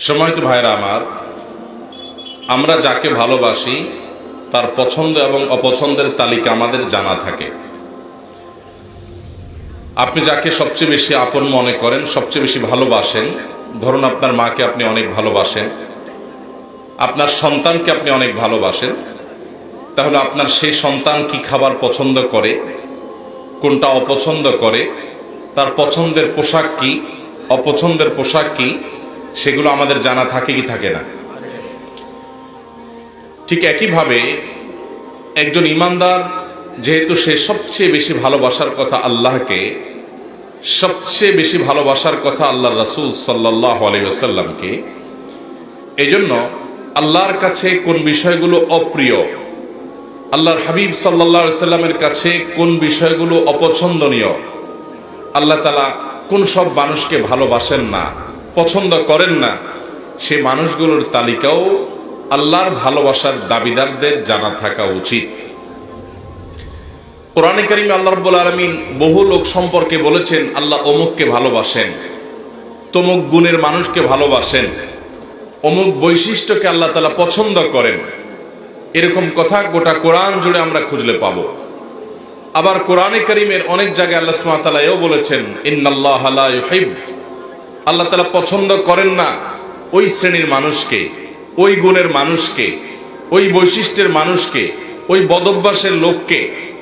সম্মানিত ভাইরা আমার, আমরা যাকে ভালোবাসি তার পছন্দ এবং অপছন্দের তালিকা আমাদের জানা থাকে। আপনি যাকে সবচেয়ে বেশি আপন মনে করেন, সবচেয়ে বেশি ভালোবাসেন, ধরুন আপনার মাকে আপনি অনেক ভালোবাসেন, আপনার সন্তানকে আপনি অনেক ভালোবাসেন, তাহলে আপনার সেই সন্তান কি খাবার পছন্দ করে, কোনটা অপছন্দ করে, তার পছন্দের পোশাক কি, অপছন্দের পোশাক কি, সেগুলো আমাদের জানা থাকে কি থাকে না? ঠিক একইভাবে একজন ঈমানদার যেহেতু সে সবচেয়ে বেশি ভালোবাসার কথা আল্লাহকে, সবচেয়ে বেশি ভালোবাসার কথা আল্লাহ রাসূল সাল্লাল্লাহু আলাইহি ওয়াসাল্লামকে, এজন্য আল্লাহর কাছে কোন বিষয়গুলো অপ্রিয়, আল্লাহর হাবিব সাল্লাল্লাহু আলাইহি ওয়াসাল্লামের কাছে কোন বিষয়গুলো অপছন্দনীয়, আল্লাহ তাআলা কোন সব মানুষকে ভালোবাসেন না, পছন্দ করেন না, সে মানুষগুলোর তালিকাও আল্লাহর ভালোবাসার দাবিদারদের জানা থাকা উচিত। কোরআনে কারিমে আল্লাহ রাব্বুল আলামিন বহু লোক সম্পর্কে বলেছেন আল্লাহ অমুককে ভালোবাসেন, তমুক গুণের মানুষকে ভালোবাসেন, অমুক বৈশিষ্ট্যকে আল্লাহ তাআলা পছন্দ করেন। এরকম কথা গোটা কোরআন জুড়ে আমরা খুঁজলে পাবো। আবার কোরআনে কারিমের অনেক জায়গায় আল্লাহ সুবহানাহু ওয়া তাআলা এও বলেছেন ইন্নাল্লাহা লা ইউহিব, আল্লাহ তাআলা পছন্দ করেন না ওই শ্রেণীর মানুষকে, ওই গুণের মানুষকে, ওই বৈশিষ্ট্যের মানুষকে, ওই বদভ্যাসের লোককে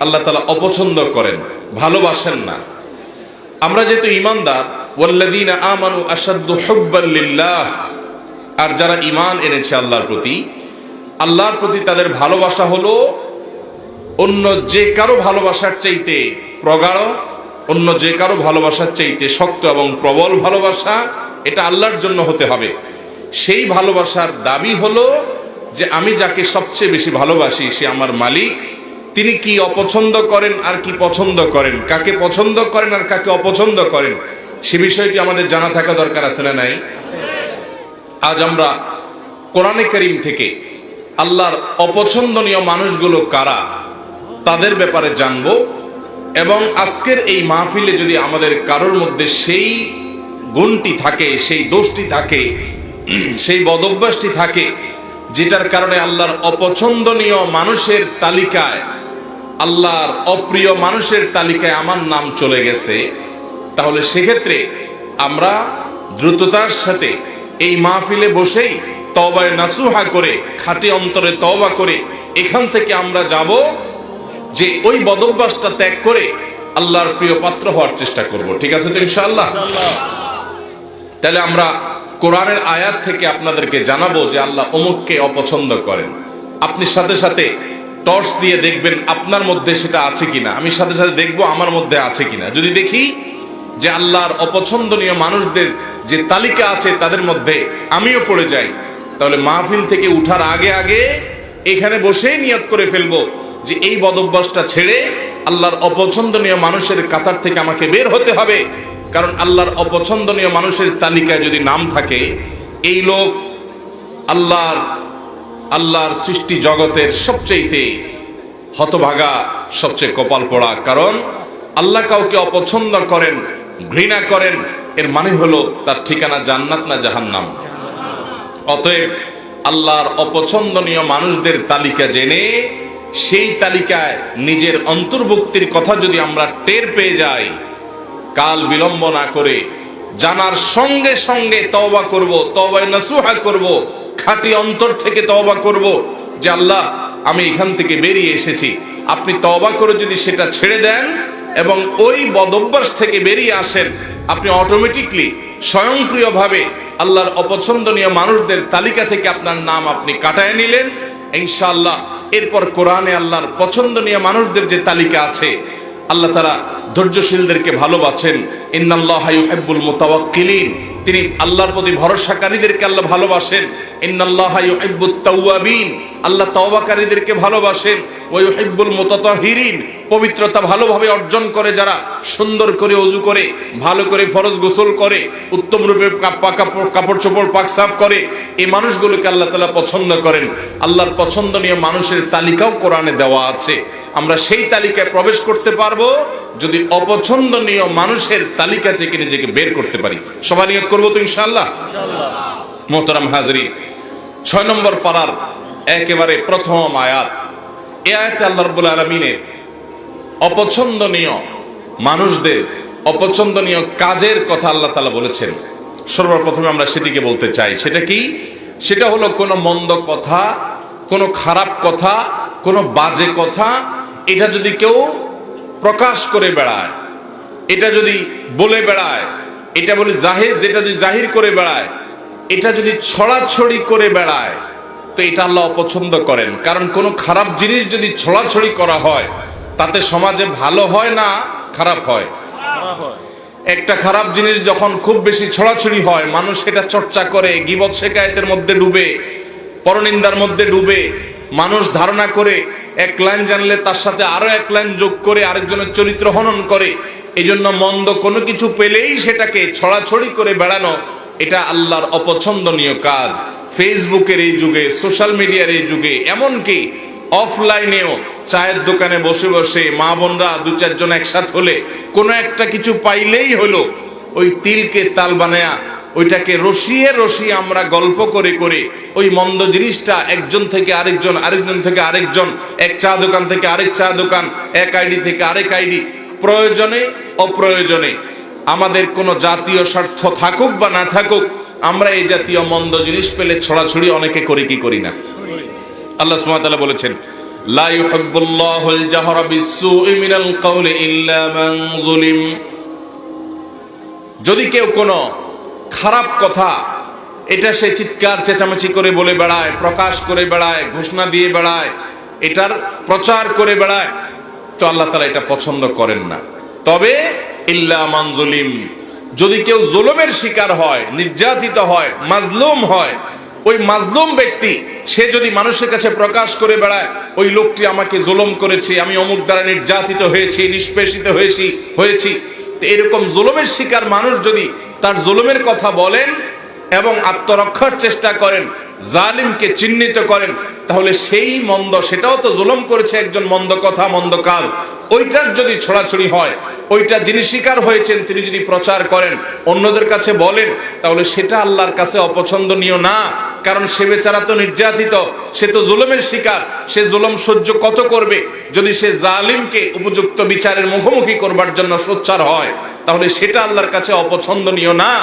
আল্লাহ তাআলা অপছন্দ করেন, ভালোবাসেন না। আমরা যেহেতু ঈমানদার, ওয়াল্লাযীনা আমানু আশাদ্দু হুব্বান লিল্লাহ, আর যারা ঈমান এনেছে আল্লাহর প্রতি তাদের ভালোবাসা হলো অন্য যে কারো ভালোবাসার চাইতে প্রগাঢ়, অন্য যে কারো ভালোবাসার চাইতে শক্ত এবং প্রবল ভালোবাসা। এটা আল্লাহর জন্য হতে হবে। সেই ভালোবাসার দাবি হলো যে আমি যাকে সবচেয়ে বেশি ভালোবাসি সে আমার মালিক, তিনি কি অপছন্দ করেন আর কি পছন্দ করেন, কাকে পছন্দ করেন আর কাকে অপছন্দ করেন, সে বিষয়টি আমাদের জানা থাকা দরকার আছে না নাই? আজ আমরা কোরআনে কারীম থেকে আল্লাহর অপছন্দনীয় মানুষগুলো কারা তাদের ব্যাপারে জানবো, এবং আজকের এই মাহফিলে যদি আমাদের কারোর মধ্যে সেই গুণটি থাকে, সেই দোষটি থাকে, সেই বদভ্যাসটি থাকে যেটার কারণে আল্লাহর অপছন্দনীয় মানুষের তালিকায়, আল্লাহর অপ্রিয় মানুষের তালিকায় আমার নাম চলে গেছে, তাহলে সেক্ষেত্রে আমরা দ্রুততার সাথে এই মাহফিলে বসেই তওবায়ে নাসুহা করে, খাঁটি অন্তরে তওবা করে এখান থেকে আমরা যাব যে ওই বদভ্যাসটা ত্যাগ করে আল্লাহর প্রিয় পাত্র হওয়ার চেষ্টা করব। ঠিক আছে তো ইনশাআল্লাহ? তাহলে আমরা কোরআনের আয়াত থেকে আপনাদেরকে জানাবো যে আল্লাহ অমুককে অপছন্দ করেন। আপনি সাথে সাথে টর্চ দিয়ে দেখবেন আপনার মধ্যে সেটা আছে কিনা, আমি সাথে সাথে দেখবো আমার মধ্যে আছে কিনা। যদি দেখি যে আল্লাহর অপছন্দনীয় মানুষদের যে তালিকা আছে তাদের মধ্যে আমিও পড়ে যাই, তাহলে মাহফিল থেকে উঠার আগে আগে এখানে বসেই নিয়ত করে ফেলবো যে এই বদভ্যাসটা ছেড়ে আল্লাহর অপছন্দনীয় মানুষের কাতার থেকে আমাকে বের হতে হবে। কারণ আল্লাহর অপছন্দনীয় মানুষের তালিকায় যদি নাম থাকে, এই লোক আল্লাহর সৃষ্টি জগতের সবচেয়ে হতভাগা, সবচেয়ে কপাল পোড়া। কারণ আল্লাহ কাউকে অপছন্দ করেন, ঘৃণা করেন, এর মানে হলো তার ঠিকানা জান্নাত না জাহান্নাম। অতএব আল্লাহর অপছন্দনীয় মানুষদের তালিকা জেনে সেই তালিকায় নিজের অন্তর্ভুক্তির কথা যদি আমরা টের পেয়ে যাই, কাল বিলম্ব না করে জানার সঙ্গে সঙ্গে তওবা করব, তওবায়ে নাসুহা করব, খাঁটি অন্তর থেকে তওবা করব যে আল্লাহ আমি এখান থেকে বেরিয়ে এসেছি। আপনি তওবা করে যদি সেটা ছেড়ে দেন এবং ওই বদভ্যাস থেকে বেরিয়ে আসেন, আপনি অটোমেটিকলি স্বয়ংক্রিয়ভাবে আল্লাহর অপছন্দনীয় মানুষদের তালিকা থেকে আপনার নাম আপনি কাটায় নিলেন ইনশাআল্লাহ। এরপর কোরআনে আল্লাহর পছন্দনীয় মানুষদের যে তালিকা আছে, আল্লাহ তাআলা ধৈর্যশীলদেরকে ভালোবাসেন। ইন্নাল্লাহা ইউহিব্বুল মুতাওয়াক্কিলিন, তিনি আল্লাহর প্রতি ভরসাকারীদেরকে আল্লাহ ভালোবাসেন। ইন্নাল্লাহা ইউহিব্বুত তাওয়াবিন, আল্লাহ তওবাকারীদেরকে ভালোবাসেন। ওয়া ইউহিব্বুল মুতাতাহহিরিন, পবিত্রতা ভালোভাবে অর্জন করে যারা, সুন্দর করে ওযু করে, ভালো করে ফরজ গোসল করে, উত্তম রূপে কাপড় চোপড় পাক সাফ করে, এই মানুষগুলোকে আল্লাহ তাআলা পছন্দ করেন। আল্লাহর পছন্দনীয় মানুষের তালিকাও কোরআনে দেওয়া আছে। আমরা সেই তালিকায় প্রবেশ করতে পারবো যদি অপছন্দনীয় মানুষের তালিকা থেকে নিজেকে বের করতে পারি। সবাই নিয়ত করবো তো ইনশাআল্লাহ? মোহতারাম হাজরিন, 6 নম্বর পারার একেবারে প্রথম আয়াত। এই আয়াতে আল্লাহ রাব্বুল আলামিনের অপছন্দনীয় মানুষদের অপছন্দনীয় কাজের কথা আল্লাহ তাআলা বলেছেন। সর্বপ্রথমে আমরা সেটিকে বলতে চাই। সেটা কি? সেটা হলো কোনো মন্দ কথা, কোনো খারাপ কথা, কোনো বাজে কথা, এটা যদি কেউ প্রকাশ করে বেড়ায়, এটা যদি বলে বেড়ায়, এটা বলে জাহির, যেটা যদি জাহির করে বেড়ায়, এটা যদি ছড়াছড়ি করে বেড়ায়, তো এটা আল্লাহ অপছন্দ করেন। কারণ কোনো খারাপ জিনিস যদি ছড়াছড়ি করা হয়, তাতে সমাজে ভালো হয় না খারাপ হয়? একটা খারাপ জিনিস যখন খুব বেশি ছড়াছড়ি হয়, মানুষ সেটা চর্চা করে, গীবত শিকায়েতের মধ্যে ডুবে, পরনিন্দার মধ্যে ডুবে, মানুষ ধারণা করে এক লাইন জানলে তার সাথে আরো এক লাইন যোগ করে আরেকজনের চরিত্র হনন করে। এই জন্য মন্দ কোনো কিছু পেলেই সেটাকে ছড়াছড়ি করে বেড়ানো, এটা আল্লাহর অপছন্দনীয় কাজ। ফেসবুকের এই যুগে, সোশ্যাল মিডিয়ার এই যুগে, এমনকি অফলাইনেও চায়ের দোকানে বসে বসে মা বোনরা 2-4 জন একসাথে হলে কোনো একটা কিছু পাইলেই হলো, ওই তিলকে তাল বানায়া ওইটাকে রসিয়ে রসিয়ে আমরা গল্প করে করে ওই মন্দ জিনিসটা একজন থেকে আরেকজন, আরেকজন থেকে আরেকজন, এক চা দোকান থেকে আরেক চা দোকান, এক আইডি থেকে আরেক আইডি, প্রয়োজনে অপ্রয়োজনে আমাদের কোনো জাতীয় স্বার্থ থাকুক বা না থাকুক, আমরা এই জাতীয় মন্দ জিনিস পেলে ছড়াছড়ি অনেকে করি কি করি না? আল্লাহ সুবহানাহু ওয়া তাআলা বলেছেন, লা ইউহিব্বুল্লাহুল জাহরা বিসসুই মিনাল কাওলি ইল্লা মান যুলিম। যদি কেউ কোনো খারাপ কথা, এটা সে চিৎকার চেঁচামেচি করে বলে বেড়ায়, প্রকাশ করে বেড়ায়, ঘোষণা দিয়ে বেড়ায়, এটার প্রচার করে বেড়ায়, তো আল্লাহ তাআলা এটা পছন্দ করেন না। তবে ইল্লা মান যুলিম, যদি কেউ জুলুমের শিকার হয়, নির্যাতিত হয়, মাজলুম হয়, ওই মাজলুম ব্যক্তি সে যদি মানুষের কাছে প্রকাশ করে বেড়ায়, ওই লোকটি আমাকে জুলুম করেছে, আমি অমুক দ্বারা নির্যাতিত হয়েছি, নিষ্পেষিত হয়েছি, তো এরকম জুলুমের শিকার মানুষ যদি তার জুলুমের কথা বলেন এবং আত্মরক্ষার চেষ্টা করেন, জালিমকে চিহ্নিত করেন, তাহলে সেই মন্দ, সেটাও তো জুলুম করেছে একজন, মন্দ কথা মন্দ কাজ, ওইটার যদি ছড়াছড়ি হয়, ওইটা যিনি শিকার হয়েছেন তিনি যদি প্রচার করেন, অন্যদের কাছে বলেন, তাহলে সেটা আল্লাহর কাছে অপছন্দনীয় না। কারণ সে বেচারা তো নির্যাতিত, সে তো জুলুমের শিকার, সে জুলুম সহ্য কত করবে? যদি সে জালিমকে উপযুক্ত বিচারের মুখোমুখি করবার জন্য সোচ্চার হয়, তাহলে সেটা আল্লাহর কাছে অপছন্দনীয় না।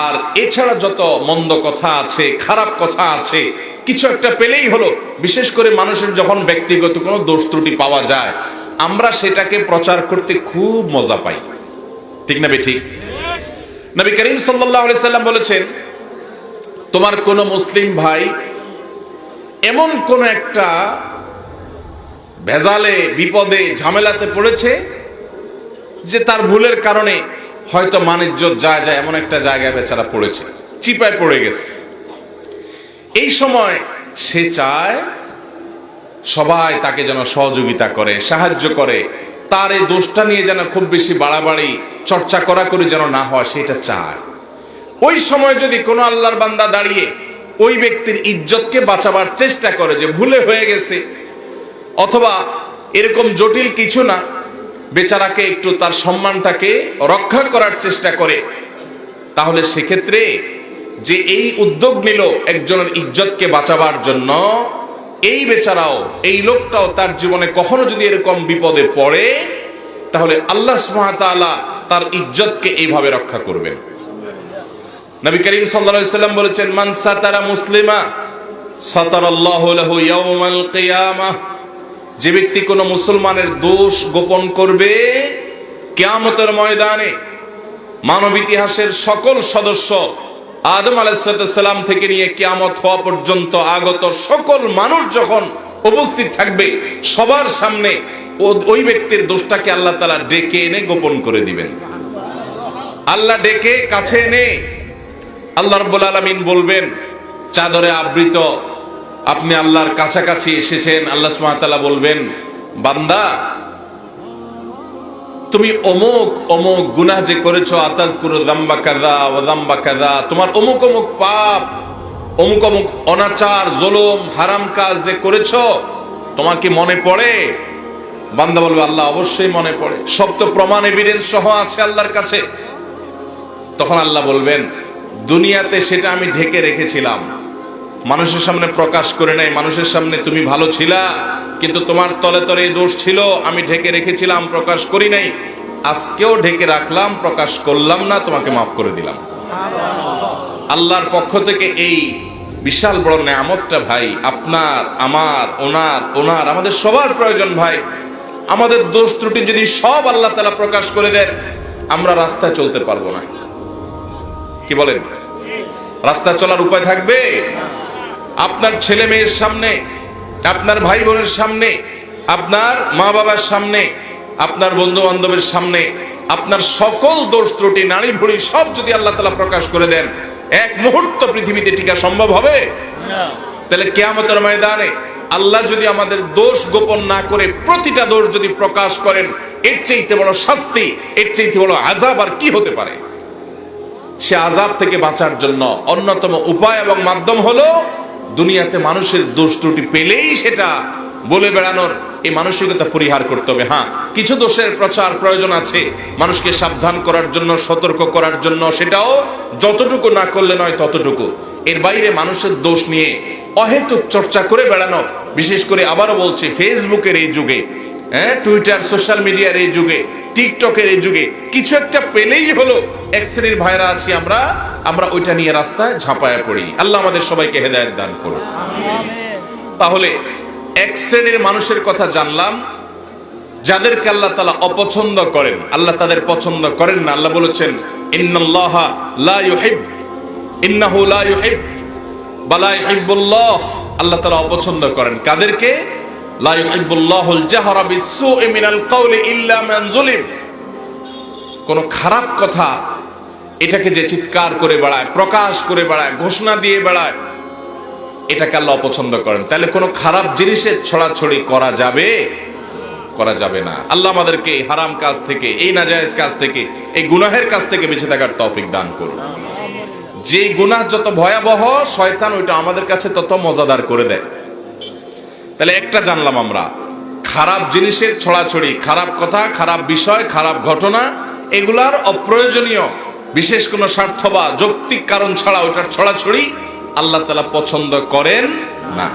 আর এছাড়া যত মন্দ কথা আছে, খারাপ কথা আছে, কিছু একটা পেলেই হলো, বিশেষ করে মানুষের যখন ব্যক্তিগত কোনো দোষ ত্রুটি পাওয়া যায়, আমরা সেটাকে প্রচার করতে খুব মজা পাই, ঠিক না বেঠিক? নবী করিম সাল্লাল্লাহু আলাইহি সাল্লাম বলেছেন, তোমার কোন মুসলিম ভাই এমন কোন একটা ভেজালে, বিপদে, ঝামেলাতে পড়েছে যে তার ভুলের কারণে হয়তো মান-ইজ্জত যায় এমন একটা জায়গায় বেচারা পড়েছে, চিপায় পড়ে গেছে। এই সময় সে চায় সবাই তাকে যেন সহযোগিতা করে, সাহায্য করে, তার এই দোষটা নিয়ে যেন খুব বেশি বাড়াবাড়ি চর্চা করা করে যেন না হয়, সেটা চায়। ওই সময় যদি কোনো আল্লাহর বান্দা দাঁড়িয়ে ওই ব্যক্তির ইজ্জতকে বাঁচাবার চেষ্টা করে, যে ভুলে হয়ে গেছে, অথবা এরকম জটিল কিছু না, বেচারাকে একটু তার সম্মানটাকে রক্ষা করার চেষ্টা করে, তাহলে সেক্ষেত্রে যে এই উদ্যোগ নিল একজনের ইজ্জতকে বাঁচাবার জন্য, এই বেচারাও, এই লোকটাও তার জীবনে কখনো যদি এরকম বিপদে পড়ে, তাহলে আল্লাহ সুবহানাহু ওয়া তাআলা তার ইজ্জতকে এইভাবে রক্ষা করবেন। নবী করিম সাল্লাল্লাহু আলাইহি সাল্লাম বলেছেন, মান সাতারা মুসলিমা সাতারাল্লাহু লাহু ইয়াউমাল কিয়ামাহ। যে ব্যক্তি কোনো মুসলমানের দোষ গোপন করবে, কিয়ামতের ময়দানে মানব ইতিহাসের সকল সদস্য, আদম আলাইহিস সালাম থেকে নিয়ে কিয়ামত হওয়া পর্যন্ত আগত সকল মানুষ যখন উপস্থিত থাকবে, সবার সামনে ওই ব্যক্তির দোষটাকে আল্লাহ তাআলা ডেকে এনে গোপন করে দিবেন। আল্লাহ ডেকে কাছে এনে আল্লাহ রাব্বুল আলামিন বলবেন, চাদরে আবৃত, আপনি আল্লাহর কাছাকাছি এসেছেন। আল্লাহ সুবহানাহু ওয়া তাআলা বলবেন, বান্দা তুমি অমুক অমুক গুনাহ যে করেছো, আতাযকুরু যামবা কাযা ওয়া যামবা কাযা, তোমার অমুক অমুক পাপ, অমুক অমুক অনাচার, জুলুম, হারাম কাজ যে করেছো, তোমার কি মনে পড়ে? বান্দা বলবে, আল্লাহ অবশ্যই মনে পড়ে, সব তো প্রমাণ এভিডেন্স সহ আছে আল্লাহর কাছে। তখন আল্লাহ বলবেন, দুনিয়াতে সেটা আমি ঢেকে রেখেছিলাম, মানুষের সামনে প্রকাশ করে নাই। মানুষের সামনে তুমি ভালো ছিলা, কিন্তু তোমার তলে তলে এই দোষ ছিল, আমি ঢেকে রেখেছিলাম, প্রকাশ করি নাই। আজকেও ঢেকে রাখলাম, প্রকাশ করলাম না, তোমাকে মাফ করে দিলাম। আল্লাহর পক্ষ থেকে এই বিশাল বড় নেয়ামতটা ভাই, আপনার, আমার, ওনার আমাদের সবার প্রয়োজন ভাই। আমাদের দোষ ত্রুটি যদি সব আল্লাহ তাআলা প্রকাশ করে দেন, আমরা রাস্তায় চলতে পারবো না। কি বলেন? রাস্তায় চলার উপায় থাকবে? আপনার ছেলে মেয়ের সামনে, আপনার ভাই বোনের সামনে, আপনার মা বাবার সামনে, আপনার বন্ধু বান্ধবের সামনে আপনার সকল দোষ ত্রুটি, নারী ভুড়ি সব যদি আল্লাহ তাআলা প্রকাশ করে দেন, এক মুহূর্ত পৃথিবীতে টিকা সম্ভব হবে? তাহলে কিয়ামতের ময়দানে আল্লাহ যদি আমাদের দোষ গোপন না করে প্রতিটা দোষ যদি প্রকাশ করেন, এর চাইতে বড় শাস্তি, এর চাইতে বড় আযাব আর কি হতে পারে? সে আযাব থেকে বাঁচার জন্য অন্যতম উপায় এবং মাধ্যম হলো দুনিয়াতে মানুষের দোষ ত্রুটি পেলেই সেটা বলে বেড়ানোর এই মানসিকতা পরিহার করতে হবে। হ্যাঁ, কিছু দোষের প্রচার প্রয়োজন আছে, মানুষকে সাবধান করার জন্য, সতর্ক করার জন্য, সেটাও যতটুকু না করলে নয় ততটুকু। এর বাইরে মানুষের দোষ নিয়ে অহেতুক চর্চা করে বেড়ানো, বিশেষ করে আবারও বলছি, ফেসবুকের এই যুগে, টুইটার, সোশ্যাল মিডিয়ার এই যুগে, টিকটকের এই যুগে কিছু একটা পেলেই হলো এক শ্রেণীর ভাইরা আছি আমরা ওইটা নিয়ে রাস্তায় ঝাঁপায়া পড়ি। আল্লাহ আমাদের সবাইকে হেদায়েত দান করুন। তাহলে এক শ্রেণীর মানুষের কথা জানলাম যাদেরকে আল্লাহ তাআলা অপছন্দ করেন, আল্লাহ তাদের পছন্দ করেন না। আল্লাহ বলেছেন ইন্নাল্লাহা লা ইউহিব, ইন্নাহু লা ইউহিব বালা ইউহিব্বুল্লাহ। আল্লাহ তাআলা অপছন্দ করেন কাদেরকে? লা ইউহিব্বুল্লাহুল জাহরা বিসসুই মিনাল কাওলি ইল্লা মান যুলিম। কোন খারাপ কথা এটাকে যে চিৎকার করে বেড়ায়, প্রকাশ করে বেড়ায়, ঘোষণা দিয়ে বেড়ায়, এটাকে আল্লাহ অপছন্দ করেন। তাহলে কোনো খারাপ জিনিসের ছড়াছড়ি করা যাবে? করা যাবে না। আল্লাহ আমাদেরকে এই হারাম কাজ থেকে, এই নাজায়েজ কাজ থেকে, এই গুনাহের কাজ থেকে বেঁচে থাকার তৌফিক দান করুন। যে গুনাহ যত ভয়াবহ, শয়তান ওইটা আমাদের কাছে তত মজাদার করে দেয়। তাহলে একটা জানলাম আমরা, খারাপ জিনিসের ছড়াছড়ি, খারাপ কথা, খারাপ বিষয়, খারাপ ঘটনা, এগুলার অপ্রয়োজনীয় বিশেষ কোনো স্বার্থ বা যৌক্তিক কারণ ছাড়া ওইটার ছড়াছড়ি আল্লাহ তাআলা পছন্দ করেন না।